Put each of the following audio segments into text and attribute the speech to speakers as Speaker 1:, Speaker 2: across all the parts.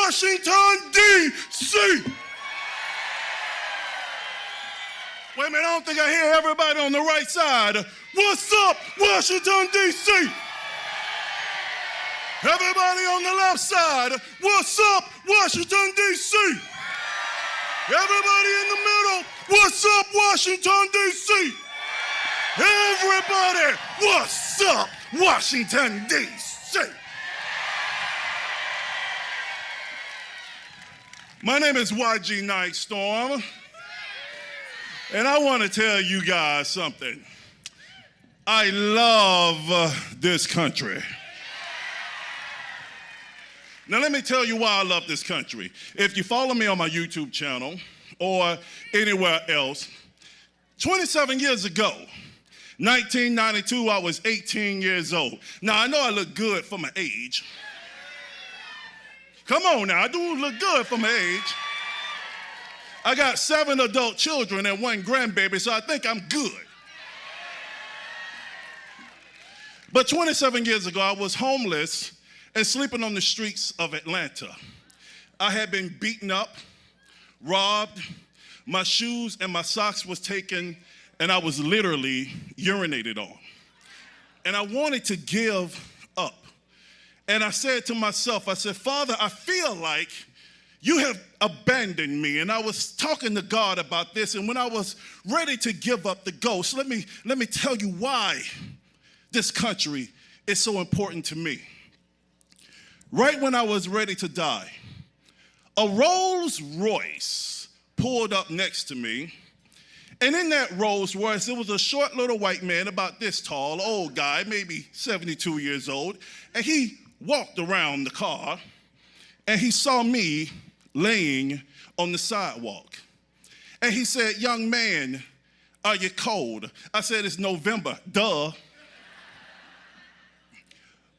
Speaker 1: Washington, D.C. Wait a minute, I don't think I hear everybody on the right side. What's up, Washington, D.C.? Everybody on the left side, what's up, Washington, D.C.? Everybody in the middle, what's up, Washington, D.C.? Everybody, what's up, Washington, D.C.? My name is NYGHTSTORM, and I want to tell you guys something. I love this country. Now, let me tell you why I love this country. If you follow me on my YouTube channel or anywhere else, 27 years ago, 1992, I was 18 years old. Now, I know I look good for my age. Come on now, I do look good for my age. I got 7 adult children and 1 grandbaby, so I think I'm good. But 27 years ago, I was homeless and sleeping on the streets of Atlanta. I had been beaten up, robbed, my shoes and my socks was taken, and I was literally urinated on. And I wanted to give up. And I said to myself, I said, Father, I feel like you have abandoned me. And I was talking to God about this, and when I was ready to give up the ghost, let me tell you why this country is so important to me. Right when I was ready to die, a Rolls Royce pulled up next to me, and in that Rolls Royce, there was a short little white man about this tall, old guy, maybe 72 years old, and he walked around the car, and he saw me laying on the sidewalk. And he said, young man, are you cold? I said, it's November, duh.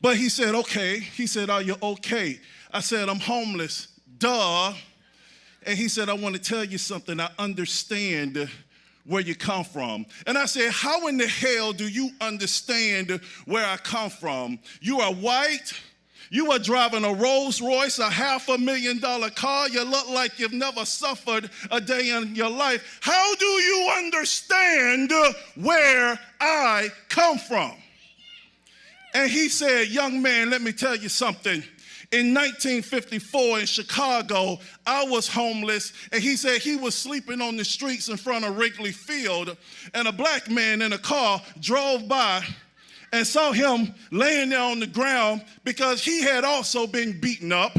Speaker 1: But he said, okay. He said, are you okay? I said, I'm homeless, duh. And he said, I want to tell you something. I understand where you come from. And I said, how in the hell do you understand where I come from? You are white. You are driving a Rolls Royce, a $500,000 car. You look like you've never suffered a day in your life. How do you understand where I come from? And he said, young man, let me tell you something. In 1954 in Chicago, I was homeless, and he said he was sleeping on the streets in front of Wrigley Field, and a black man in a car drove by and saw him laying there on the ground because he had also been beaten up.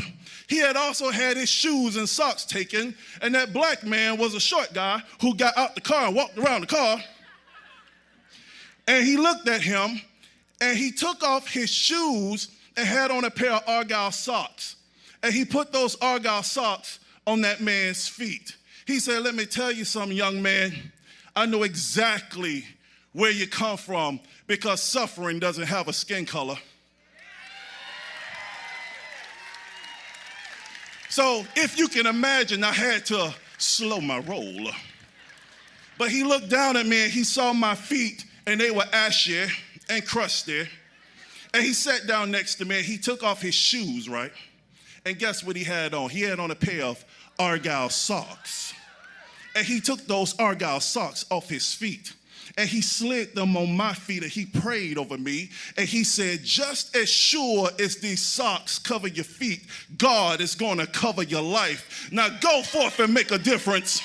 Speaker 1: He had also had his shoes and socks taken, and that black man was a short guy who got out the car and walked around the car, and he looked at him, and he took off his shoes and had on a pair of Argyle socks. And he put those Argyle socks on that man's feet. He said, let me tell you something, young man. I know exactly where you come from because suffering doesn't have a skin color. So if you can imagine, I had to slow my roll. But he looked down at me and he saw my feet, and they were ashy and crusty. And he sat down next to me and he took off his shoes, right? And guess what he had on? He had on a pair of Argyle socks. And he took those Argyle socks off his feet and he slid them on my feet, and he prayed over me. And he said, just as sure as these socks cover your feet, God is going to cover your life. Now go forth and make a difference.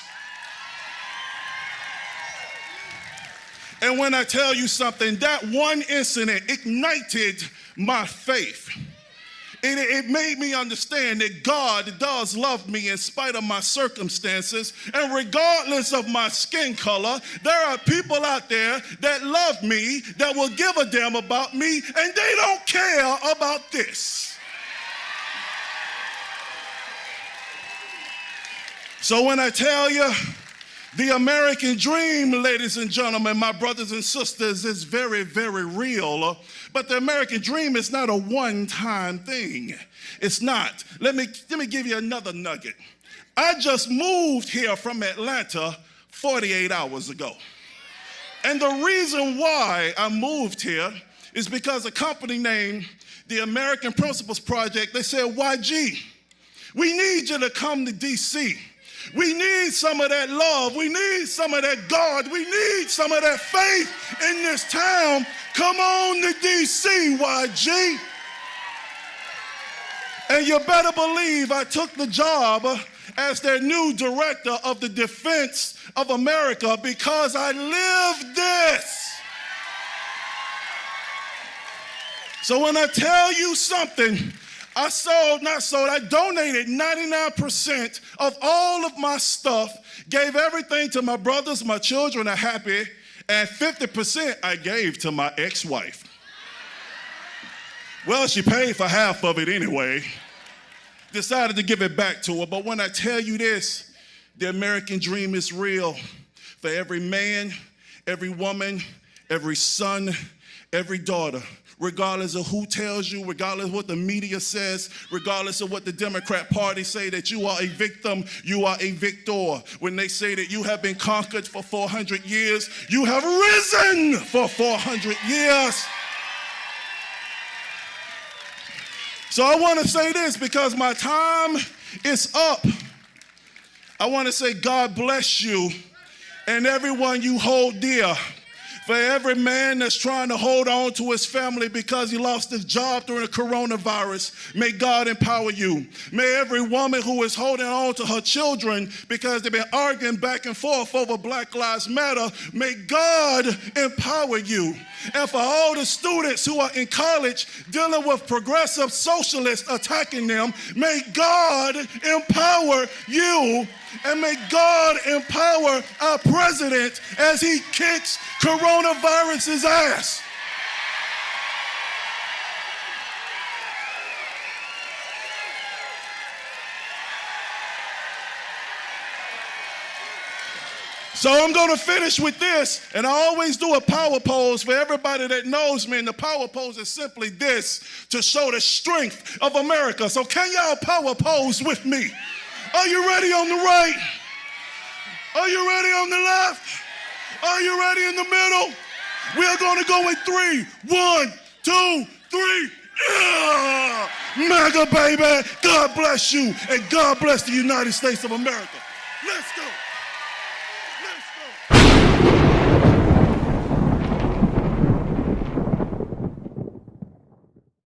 Speaker 1: And when I tell you something, that one incident ignited my faith. It made me understand that God does love me in spite of my circumstances. And regardless of my skin color, there are people out there that love me, that will give a damn about me, and they don't care about this. So when I tell you, the American dream, ladies and gentlemen, my brothers and sisters, is very, very real. But the American dream is not a one-time thing. It's not. Let me give you another nugget. I just moved here from Atlanta 48 hours ago. And the reason why I moved here is because a company named the American Principles Project, they said, YG, We need you to come to D.C. We need some of that love. We need some of that God. We need some of that faith in this town. Come on to D.C., YG. And you better believe I took the job as their new director of the Defense of America because I lived this. So when I tell you something, I donated 99% of all of my stuff, gave everything to my brothers, my children are happy, and 50% I gave to my ex-wife. Well, she paid for half of it anyway. Decided to give it back to her. But when I tell you this, the American dream is real. For every man, every woman, every son, every daughter, regardless of who tells you, regardless of what the media says, regardless of what the Democrat Party say, that you are a victim, you are a victor. When they say that you have been conquered for 400 years, you have risen for 400 years. So I want to say this because my time is up. I want to say God bless you and everyone you hold dear. For every man that's trying to hold on to his family because he lost his job during the coronavirus, may God empower you. May every woman who is holding on to her children because they've been arguing back and forth over Black Lives Matter, may God empower you. And for all the students who are in college dealing with progressive socialists attacking them, may God empower you. And may God empower our president as he kicks coronavirus's ass. So I'm going to finish with this, and I always do a power pose for everybody that knows me, and the power pose is simply this, to show the strength of America. So can y'all power pose with me? Are you ready on the right? Are you ready on the left? Are you ready in the middle? We are going to go in 3. 1, 2, 3. Yeah! MAGA, baby. God bless you, and God bless the United States of America. Let's go. Let's go.